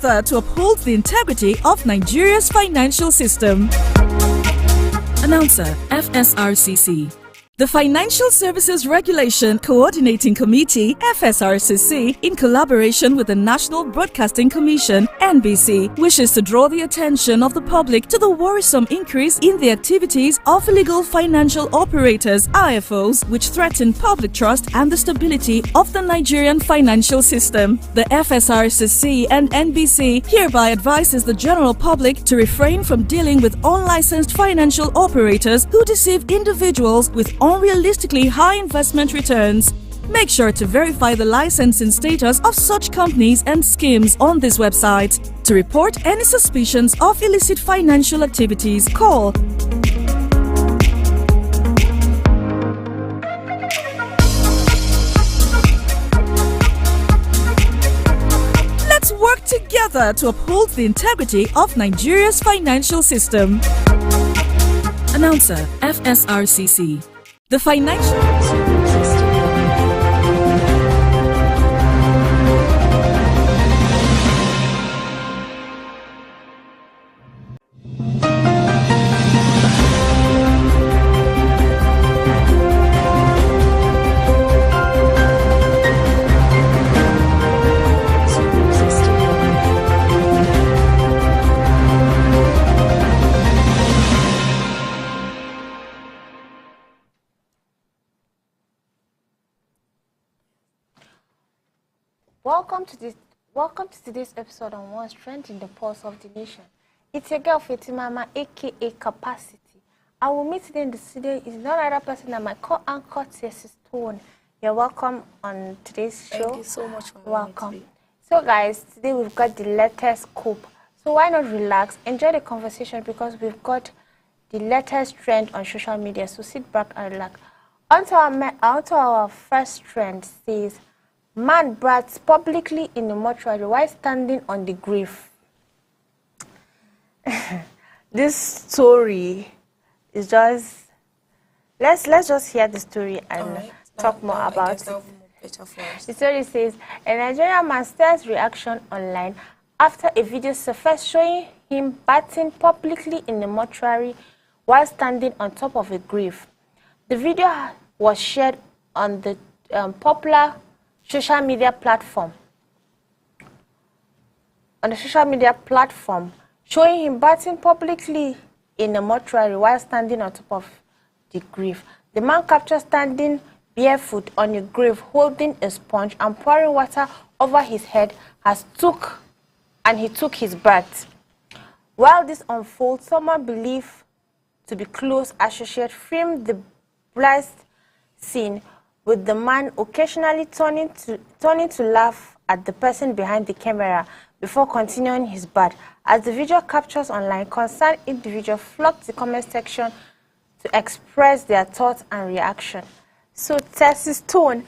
together to uphold the integrity of Nigeria's financial system. Announcer, FSRCC. The Financial Services Regulation Coordinating Committee, FSRCC, in collaboration with the National Broadcasting Commission, NBC, wishes to draw the attention of the public to the worrisome increase in the activities of illegal financial operators, IFOs, which threaten public trust and the stability of the Nigerian financial system. The FSRCC and NBC hereby advises the general public to refrain from dealing with unlicensed financial operators who deceive individuals with unrealistically high investment returns. Make sure to verify the licensing status of such companies and schemes on this website. To report any suspicions of illicit financial activities, call Let's work together to uphold the integrity of Nigeria's financial system. Announcer, FSRCC. The financial Welcome to today's episode on What's Trending the Pulse of the Nation. It's your girl Fatimama, aka Capacity. I will meet today in the studio is none other person than my co-anchor Tessie Stone. You're welcome on today's show. Thank you so much for welcome. So guys, today we've got the latest scoop. So why not relax, enjoy the conversation because we've got the latest trend on social media. So sit back and relax. Onto our first trend says, man brats publicly in the mortuary while standing on the grave. This story is just let's just hear the story and talk more about it. The story says a Nigerian man stares reaction online after a video surfaced showing him batting publicly in the mortuary while standing on top of a grave. The video was shared on the popular social media platform. Showing him batting publicly in a mortuary while standing on top of the grave. The man captured standing barefoot on a grave, holding a sponge and pouring water over his head he took his bath. While this unfolds, someone believed to be close associate filmed the blast scene, with the man occasionally turning to laugh at the person behind the camera before continuing his bath. As the video captures online, concerned individuals flocked the comment section to express their thoughts and reaction. So, Tessie Stone,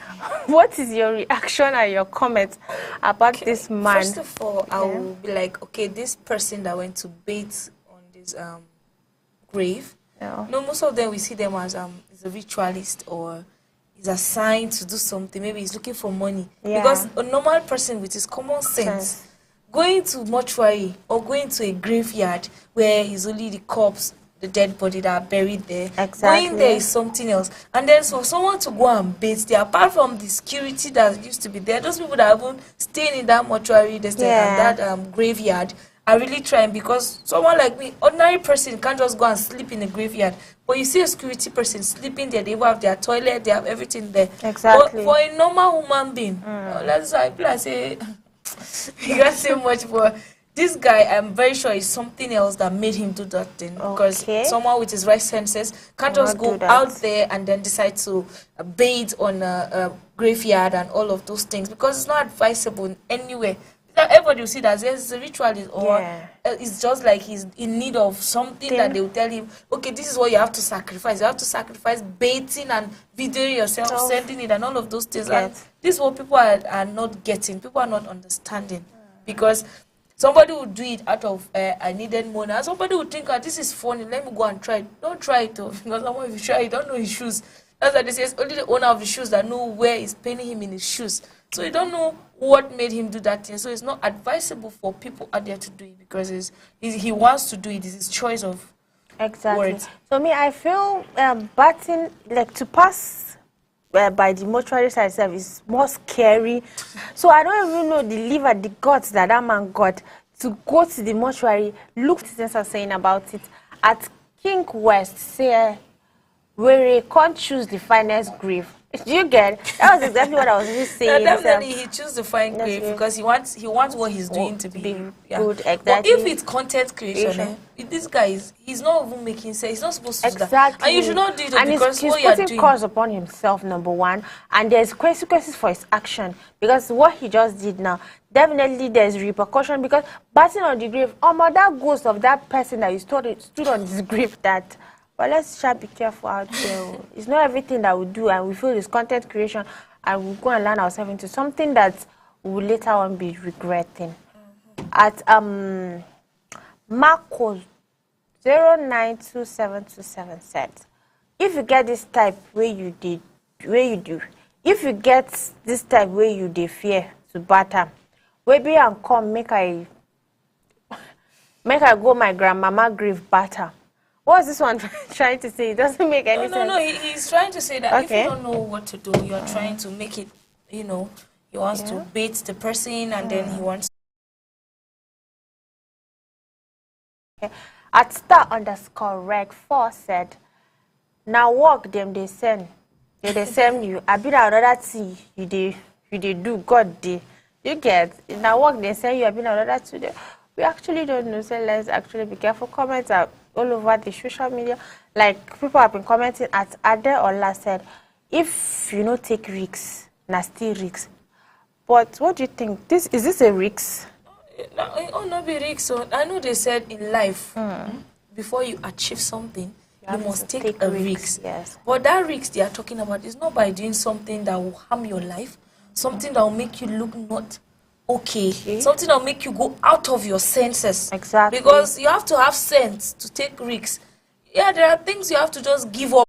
what is your reaction and your comment about this man? First of all, I will be like, okay, this person that went to bathe on this grave, most of them, we see them as is a ritualist or is assigned to do something. Maybe he's looking for money. Because a normal person with his common sense, going to mortuary or going to a graveyard where is only the corpse, the dead body that are buried there. Going there is something else. And then for someone to go and bathe there, apart from the security that used to be there, those people that haven't stayed in that mortuary, that graveyard, are really trying, because someone like me, ordinary person, can't just go and sleep in a graveyard. But you see a security person sleeping there, they have their toilet, they have everything there. But for a normal human being, let's say, you can't say much, but this guy, I'm very sure it's something else that made him do that thing. Because someone with his right senses can't just go out there and then decide to bathe on a graveyard and all of those things, because it's not advisable anywhere. Everybody will see that there's a ritualist, or it's just like he's in need of something that they will tell him, okay, this is what you have to sacrifice. You have to sacrifice bathing and videoing yourself, sending it, and all of those things. And this is what people are not getting. People are not understanding. Because somebody will do it out of I needed money. And somebody will think, this is funny, let me go and try it. Don't try it, though. Because someone, if you try it, you don't know his shoes. That's why they say it's only the owner of the shoes that know where is paining him in his shoes. So you don't know what made him do that thing. So it's not advisable for people out there to do it because he wants to do it. It's his choice of words. So me, I feel batting, like to pass by the mortuary side itself is more scary. So I don't even know the liver, the guts that man got to go to the mortuary, look at things are saying about it. At King West, say, where he can't choose the finest grave. Do you get? That was exactly what I was just saying. No, definitely, he chooses the fine grave because he wants what he's doing to be good. Exactly. But if it's content creation, this guy he's not even making sense. He's not supposed to do that. And you should not do it because he's what you're putting cause upon himself, number one, and there's consequences for his action because what he just did now, definitely there's repercussion because batting on the grave, that ghost of that person that you stood on this grave that. But let's try to be careful out there. It's not everything that we do and we feel is content creation and we go and learn ourselves into something that we will later on be regretting. At Marco 092727 said, if you get this type where you do, if you get this type where you dey fear to batter, maybe and come make I go my grandmama grave batter. What's this one trying to say? It doesn't make any sense. No, he's trying to say that if you don't know what to do, you're trying to make it, he wants to bait the person and then he wants. Okay. At star_reg4 said, now work them they send. They send you. I be another thing you do, God day. You get, now work they send you, I be another today. We actually don't know, so let's actually be careful. Comments are all over the social media. Like, people have been commenting at Ade Ola said, if you don't take risks, nasty risks. But what do you think? Is this a risk? Not be risk. So I know they said in life, before you achieve something, you must take a risk. Yes. But that risk they are talking about is not by doing something that will harm your life, something that will make you look not okay, something that will make you go out of your senses. Exactly. Because you have to have sense to take risks. Yeah, there are things you have to just give up.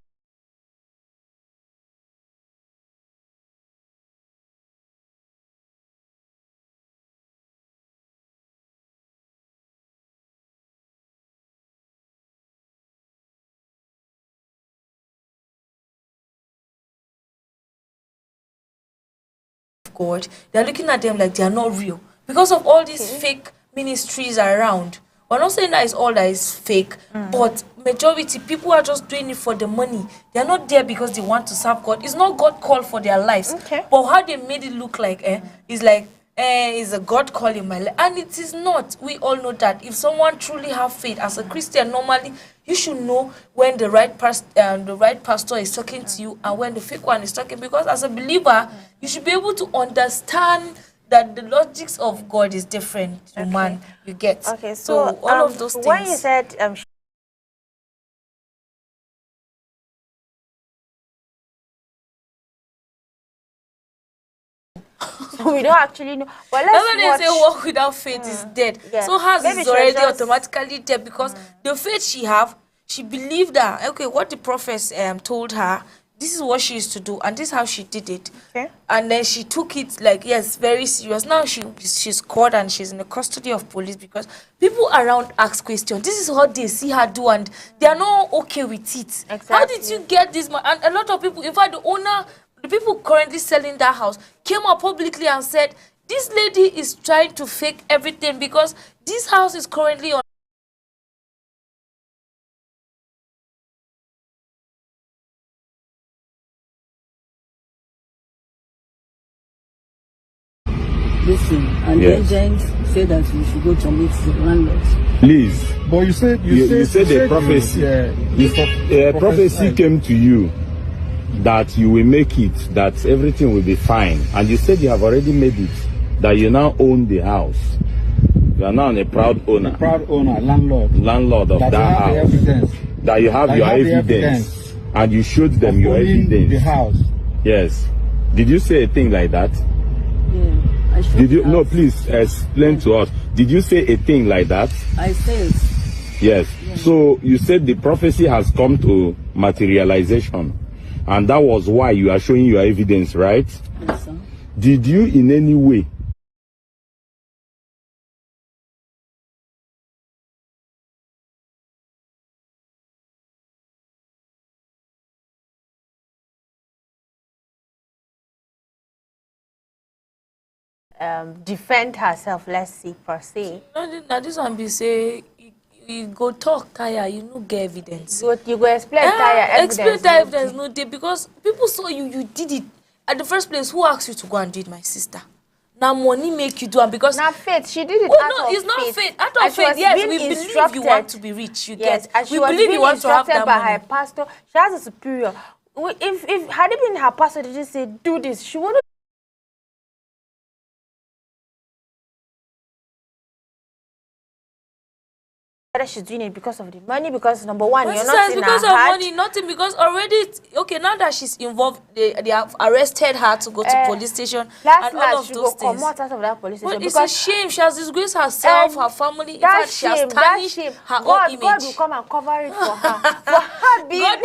God, they're looking at them like they are not real because of all these fake ministries around. We're not saying that is all that is fake, but majority people are just doing it for the money. They're not there because they want to serve God. It's not God called for their lives. But how they made it look like is like is a God calling my life, and it is not. We all know that if someone truly have faith as a Christian, normally you should know when the right pastor is talking to you and when the fake one is talking, because as a believer you should be able to understand that the logics of God is different to man. You get so all of those things. When you said we don't actually know. But let's watch. They say walk without faith is dead. So hers is already automatically dead because the faith she believed that what the prophets told her, this is what she used to do and this is how she did it. And then she took it like very serious. Now she's caught and she's in the custody of police because people around ask questions. This is what they see her do and they are not okay with it. How did you get this? And a lot of people, in fact the people currently selling that house came out publicly and said, this lady is trying to fake everything because this house is currently on. Listen, and the agent said that you should go to meet the landlord. Please. But you said the prophecy. The prophecy came to you that you will make it, that everything will be fine. And you said you have already made it, that you now own the house. You are now a proud owner. A proud owner, landlord. Landlord of that house. That you have your evidence. And you showed them your evidence. The house. Yes. Did you say a thing like that? Yeah. Did you? No, please explain to us. Did you say a thing like that? I said. Yes. Yeah. So you said the prophecy has come to materialization. And that was why you are showing your evidence, right? Yes, sir. Did you in any way defend herself, let's see, per se? Now this one be say you go talk tire, you no get evidence. You go explain tire evidence. Explain tire evidence no dey, because people saw you did it. At the first place, who asked you to go and do it, my sister? Now money make you do it because now faith, she did it. Oh no, it's not faith. Out of faith, yes, we believe you want to be rich. You get. And she we was believe being you want to have instructed that by money. her pastor. She has a superior. If had it been her pastor, did just say do this, she wouldn't. Whether she's doing it because of the money, because number one, you're not in because her of heart. money, nothing. Because already, okay, now that she's involved, they have arrested her to go to police station and all of she those go things. come out of that police station. But it's a shame. She has disgraced herself, her family. In fact, she has tarnished her own image. God will come and cover it for her. For her being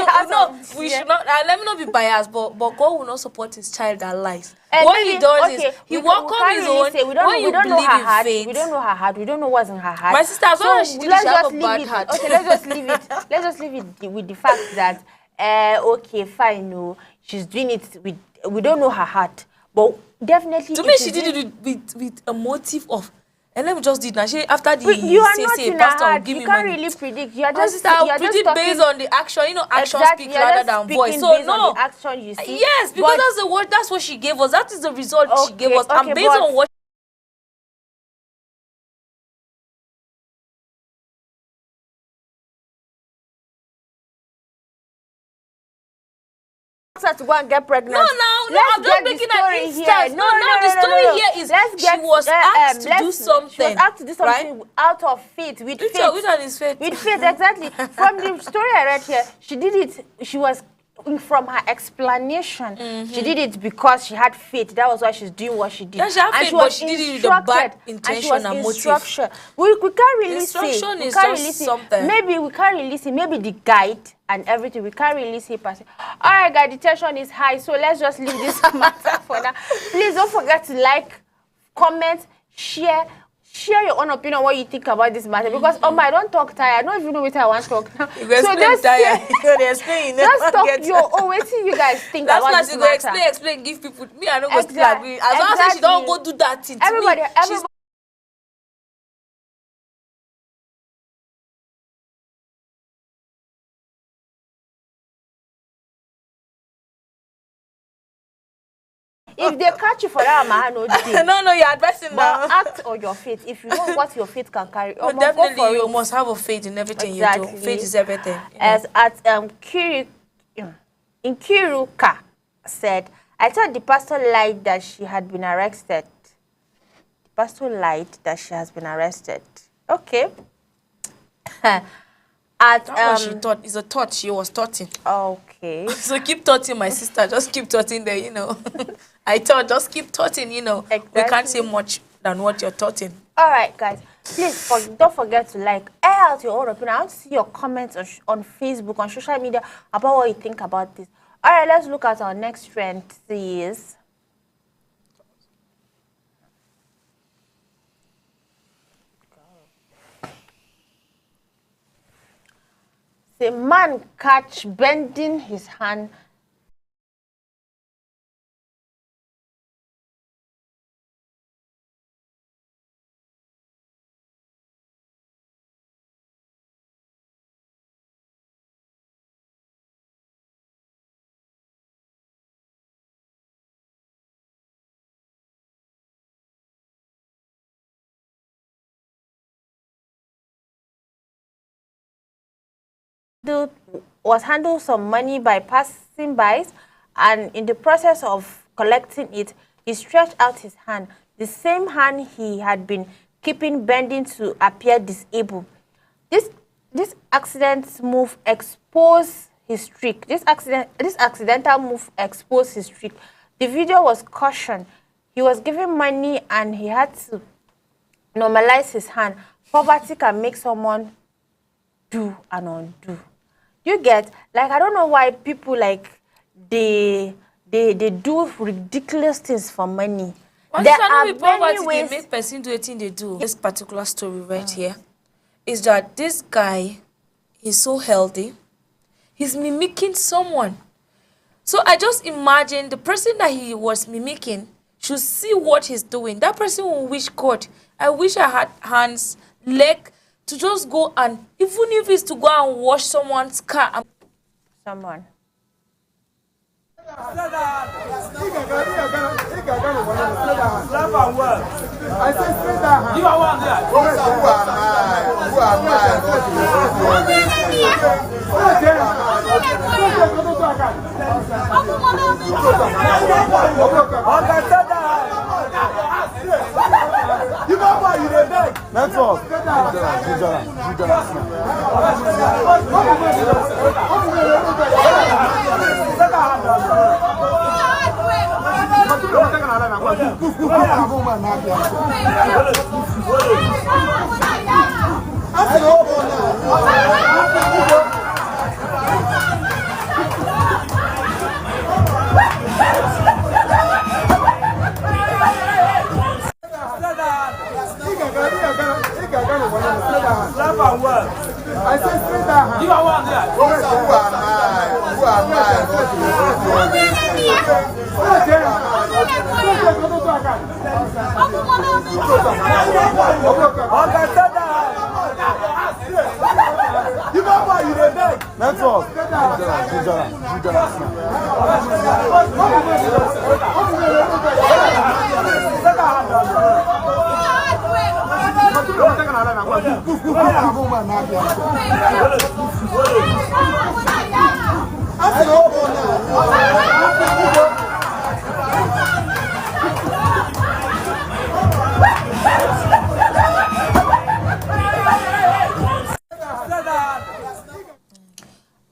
we should not. Let me not be biased, but God will not support His child that lies. And what maybe, He does is He welcomes His own. We don't know her heart. Faith. We don't know her heart. We don't know what's in her heart. My sister, as long as she did it, she have a bad heart. Okay, let's just leave it. Let's just leave it with the fact that okay, fine, no, she's doing it with. We don't know her heart, but definitely. To me, she did it with a motive of. And let me just do it now. She, after the you are not say, in her pastor will heart. give You me can't money. really predict. You are My just. sister, I predict based on the action. You know, action speaks louder than voice. So based no. on the action you see. Yes, because that's the word. That's what she gave us. That is the result she gave us. And based on what. Her to go and get pregnant. No, I'm just making an instance. No, the story here is she was asked to do something. She was asked to do something right? out of faith, with faith. Which one is faith? With faith, exactly. From the story I read here, she did it. She was from her explanation. She did it because she had faith. That was why she's doing what she did. Yeah, she had faith, but she did it with a bad intention and motive. We can't really Instruction say. is just something. Maybe we can't really see. Maybe the guide and everything. We can't really see. All right, guys, the tension is high, so let's just leave this matter for now. Please don't forget to like, comment, share your own opinion on what you think about this matter, because I don't talk tired. I don't even know what I want to talk now. You so just tired. Let's talk your own. Wait till you guys think about this matter. Explain, give people. Me, I don't go still agree. As long as she don't go do that thing. Everybody. If they catch you for that, man, no, you're addressing now. Act on your faith. If you know what your faith can carry, definitely you must have a faith in everything you do. Faith is everything. As at Nkiruka said, I thought the pastor lied that she had been arrested. The pastor lied that she has been arrested. Okay. That's what she thought. It's a thought she was thoughting. Okay. So keep thoughting, my sister. Just keep thoughting there, I thought, just keep thoughting, Exactly. We can't say much than what you're thoughting. All right, guys. Please don't forget to like, air out your own opinion. I want to see your comments on Facebook, on social media, about what you think about this. All right, let's look at our next trend. Is the man catch bending his hand. Was handled some money by passing by, and in the process of collecting it, he stretched out his hand, the same hand he had been keeping bending to appear disabled. This accident move exposed his trick. This accidental move exposed his trick. The video was cautioned. He was given money and he had to normalize his hand. Poverty can make someone do and undo. You get, like, I don't know why people, like, they do ridiculous things for money. There are many ways they make person do anything they do. This particular story right here is that this guy is so healthy. He's mimicking someone. So I just imagine the person that he was mimicking should see what he's doing. That person will wish, God, I wish I had hands, leg, to just go and, even if it's to go and wash someone's car. Someone.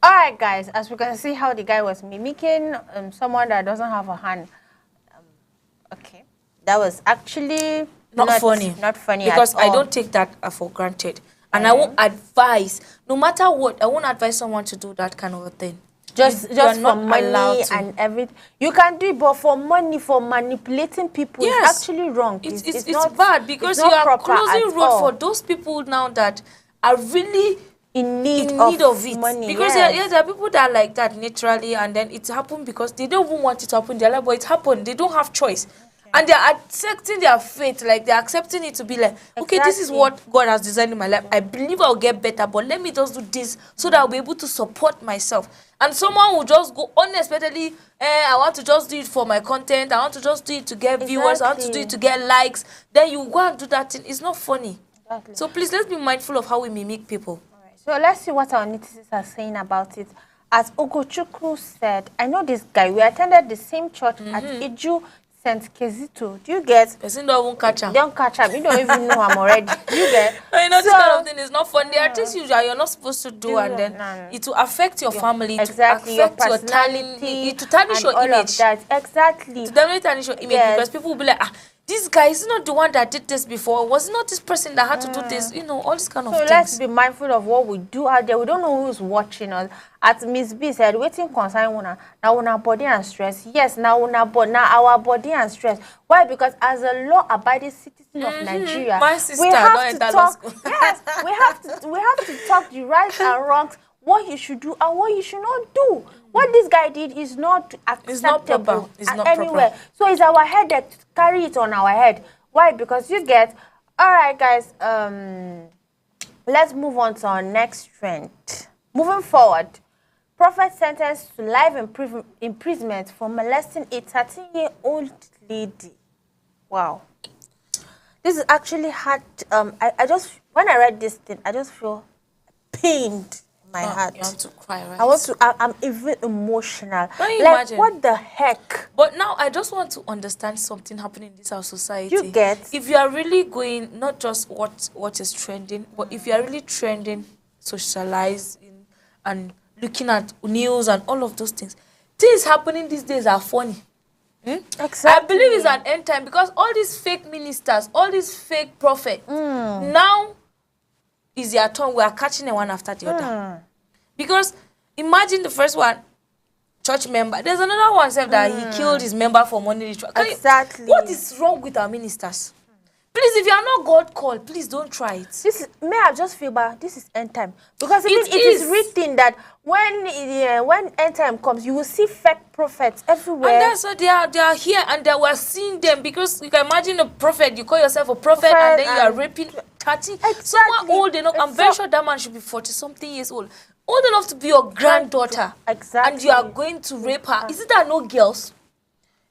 Alright guys, as we can see how the guy was mimicking someone that doesn't have a hand. Okay, that was actually not funny. Not funny because at all. I don't take that for granted, and I won't advise. No matter what, I won't advise someone to do that kind of a thing. Just for money and everything. You can do it, but for money, for manipulating people, yes, it's actually wrong. It's not bad because you are closing road for those people now that are really in need of it. Money, because there are people that are like that naturally, and then it happened because they don't even want it to happen in their life, but it happened. They don't have choice. And they are accepting their fate, like they're accepting it to be like, okay, this is what God has designed in my life. I believe I'll get better, but let me just do this so that I'll be able to support myself. And someone will just go unexpectedly, I want to just do it for my content. I want to just do it to get viewers. I want to do it to get likes. Then you go and do that thing. It's not funny. Exactly. So please, let's be mindful of how we mimic people. All right. So let's see what our netizens are saying about it. As Ogochukwu said, I know this guy. We attended the same church at Iju St. Kizito. Do you get? Person don't even catch him. Don't catch him. You don't even know him already. Do you get? You know, this kind of thing is not fun. There are things you're not supposed to do, and then it will affect your family, exactly, to affect your personality, to tarnish your image. Exactly. To definitely tarnish your image, because people will be like, ah, this guy is not the one that did this before. Was not this person that had to do this? You know, all this kind of things. So let's be mindful of what we do out there. We don't know who's watching us. As Miss B said, waiting concern una now una body and stress. Yes, now our body and stress. Why? Because as a law-abiding citizen of Nigeria, my sister, we have to talk. Yes, we have to talk the right and wrongs, what you should do and what you should not do. What this guy did is not acceptable anywhere. So it's our headache to carry it on our head. Why? Because you get. All right, guys. Let's move on to our next trend. Moving forward, prophet sentenced to life imprisonment for molesting a 13-year-old lady. Wow. This is actually hard. I just, when I read this thing, I just feel pained. My heart. You want to cry, right? I'm even emotional. Can you like, imagine? what the heck? But now I just want to understand something happening in this our society. You get? If you are really going, not just what is trending, but if you are really trending, socializing, and looking at news and all of those things happening these days are funny. Exactly. I believe it's an end time because all these fake ministers, all these fake prophets, now is their turn. We are catching them one after the other. Because imagine the first one, church member. There's another one said that he killed his member for money ritual. Exactly. What is wrong with our ministers? Please, if you are not God called, please don't try it. This is, may I just feel bad? This is end time, because it is written that when end time comes, you will see fake prophets everywhere. And that's why they are here, and we are seeing them, because you can imagine a prophet. You call yourself a prophet and then you are raping 30. Exactly. Someone old enough. I'm very sure that man should be 40-something years old enough to be your granddaughter. Exactly. And you are going to rape her. Is it that no girls?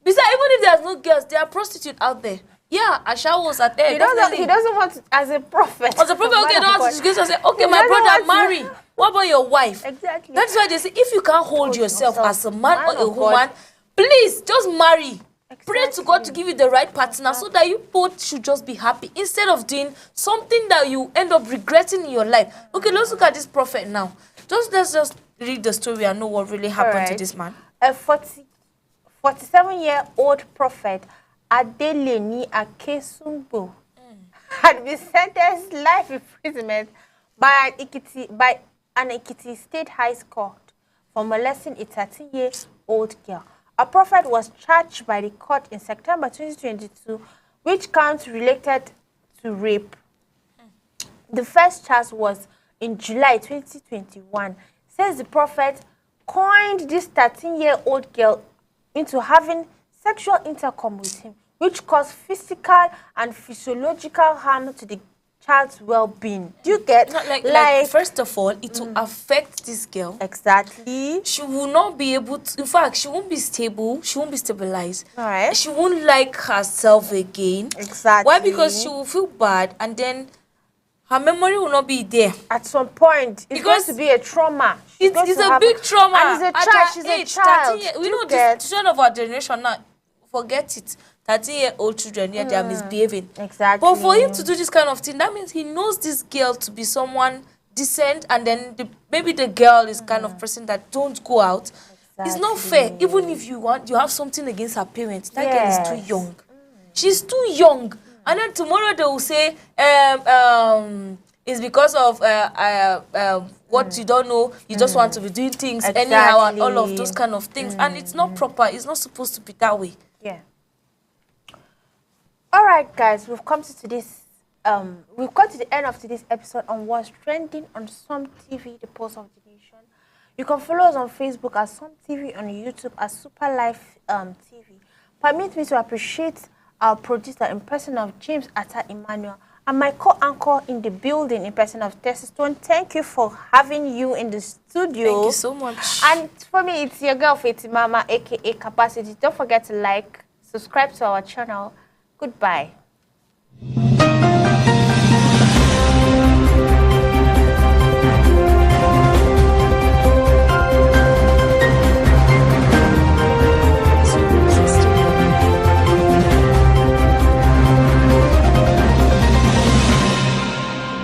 Besides, even if there's no girls, there are prostitutes out there. Yeah, Asha was at there. He doesn't want to, as a prophet. As a prophet, okay, don't have to say, okay, my brother, marry. What about your wife? Exactly. That's why they say, if you can't hold yourself as a man or a woman, please just marry. Exactly. Pray to God to give you the right partner so that you both should just be happy, instead of doing something that you end up regretting in your life. Okay, let's look at this prophet now. Let's just read the story and know what really happened to this man. A 47-year-old prophet, Adeleni Akesumbo, had been sentenced life imprisonment by an Ekiti State High Court for molesting a 13-year-old girl. A prophet was charged by the court in September 2022, which counts related to rape. The first charge was in July 2021. Says the prophet coined this 13-year-old girl into having sexual intercourse with him, which caused physical and physiological harm to the child's well-being. Do you get? Like first of all, it will affect this girl. Exactly. She will not be able to, in fact, she won't be stable, she won't be stabilized. All right. She won't like herself again. Exactly. Why? Because she will feel bad, and then her memory will not be there. At some point, it's going to be a trauma. It's a big trauma. And it's a child. She's a child. We know this children of our generation now, forget it. 13-year-old children, they are misbehaving. Exactly. But for him to do this kind of thing, that means he knows this girl to be someone decent, and then maybe the girl is kind of person that don't go out. Exactly. It's not fair. Even if you have something against her parents, that girl is too young. She's too young. And then tomorrow they will say, it's because of what you don't know. You just want to be doing things anyhow and all of those kind of things. And it's not proper. It's not supposed to be that way. Yeah. All right, guys. We've come to this. We've got to the end of today's episode on what's trending on Some TV, the Pulse of the Nation. You can follow us on Facebook as Some TV, on YouTube as Super Life TV. Permit me to appreciate our producer in person of James Atta Emmanuel, and my co-anchor in the building in person of Tessie Stone. Thank you for having you in the studio. Thank you so much. And for me, it's your girl, Fatimama, a.k.a. Capacity. Don't forget to like, subscribe to our channel. Goodbye.